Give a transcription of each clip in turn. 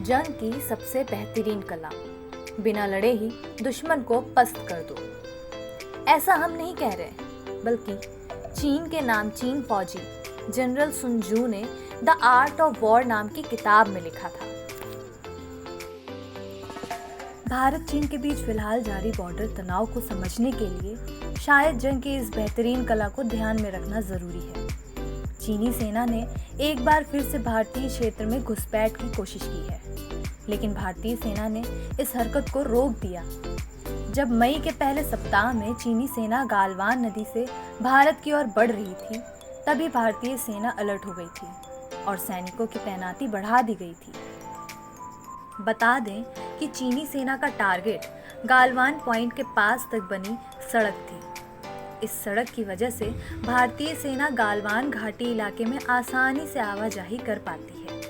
जंग की सबसे बेहतरीन कला, बिना लड़े ही दुश्मन को पस्त कर दो। ऐसा हम नहीं कह रहे, बल्कि चीन के नामचीन फौजी जनरल सुन जू ने द आर्ट ऑफ वॉर नाम की किताब में लिखा था। भारत चीन के बीच फिलहाल जारी बॉर्डर तनाव को समझने के लिए शायद जंग की इस बेहतरीन कला को ध्यान में रखना जरूरी है। चीनी सेना ने एक बार फिर से भारतीय क्षेत्र में घुसपैठ की कोशिश की है, लेकिन भारतीय सेना ने इस हरकत को रोक दिया। जब मई के पहले सप्ताह में चीनी सेना गालवान नदी से भारत की ओर बढ़ रही थी, तभी भारतीय सेना अलर्ट हो गई थी और सैनिकों की तैनाती बढ़ा दी गई थी। बता दें कि चीनी सेना का टारगेट गालवान पॉइंट के पास तक बनी सड़क थी। इस सड़क की वजह से भारतीय सेना गालवान घाटी इलाके में आसानी से आवाजाही कर पाती है।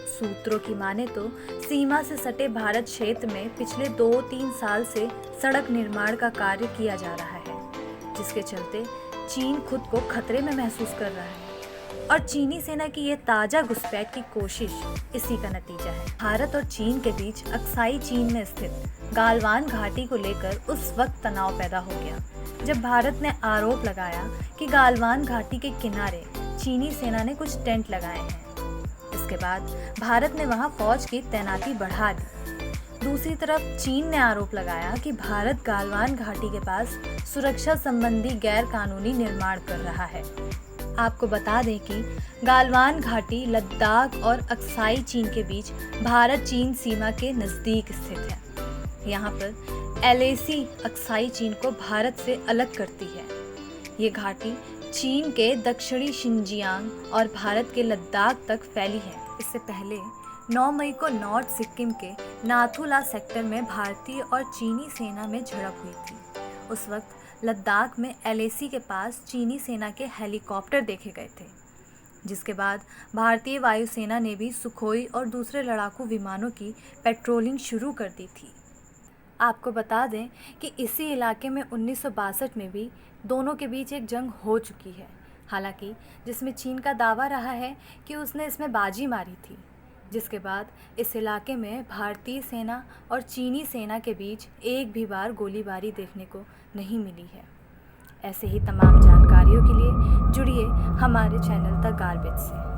सूत्रों की माने तो सीमा से सटे भारत क्षेत्र में पिछले 2-3 साल से सड़क निर्माण का कार्य किया जा रहा है, जिसके चलते चीन खुद को खतरे में महसूस कर रहा है और चीनी सेना की ये ताजा घुसपैठ की कोशिश इसी का नतीजा है। भारत और चीन के बीच अक्साई चीन में स्थित गालवान घाटी को लेकर उस वक्त तनाव पैदा हो गया जब भारत ने आरोप लगाया कि गालवान घाटी के किनारे चीनी सेना ने कुछ टेंट लगाए हैं। इसके बाद भारत ने वहां फौज की तैनाती बढ़ा दी। दूसरी तरफ चीन ने आरोप लगाया कि भारत गालवान घाटी के पास सुरक्षा संबंधी गैर कानूनी निर्माण कर रहा है। आपको बता दें कि गालवान घाटी लद्दाख और अक्साई चीन के बीच भारत चीन सीमा के नज़दीक स्थित है। यहाँ पर LAC अक्साई चीन को भारत से अलग करती है। ये घाटी चीन के दक्षिणी शिनजियांग और भारत के लद्दाख तक फैली है। इससे पहले 9 मई को नॉर्थ सिक्किम के नाथुला सेक्टर में भारतीय और चीनी सेना में झड़प हुई थी। उस वक्त लद्दाख में LAC के पास चीनी सेना के हेलीकॉप्टर देखे गए थे, जिसके बाद भारतीय वायुसेना ने भी सुखोई और दूसरे लड़ाकू विमानों की पेट्रोलिंग शुरू कर दी थी। आपको बता दें कि इसी इलाके में 1962 में भी दोनों के बीच एक जंग हो चुकी है, हालांकि जिसमें चीन का दावा रहा है कि उसने इसमें बाजी मारी थी, जिसके बाद इस इलाके में भारतीय सेना और चीनी सेना के बीच एक भी बार गोलीबारी देखने को नहीं मिली है। ऐसे ही तमाम जानकारियों के लिए जुड़िए हमारे चैनल द गार्बेज से।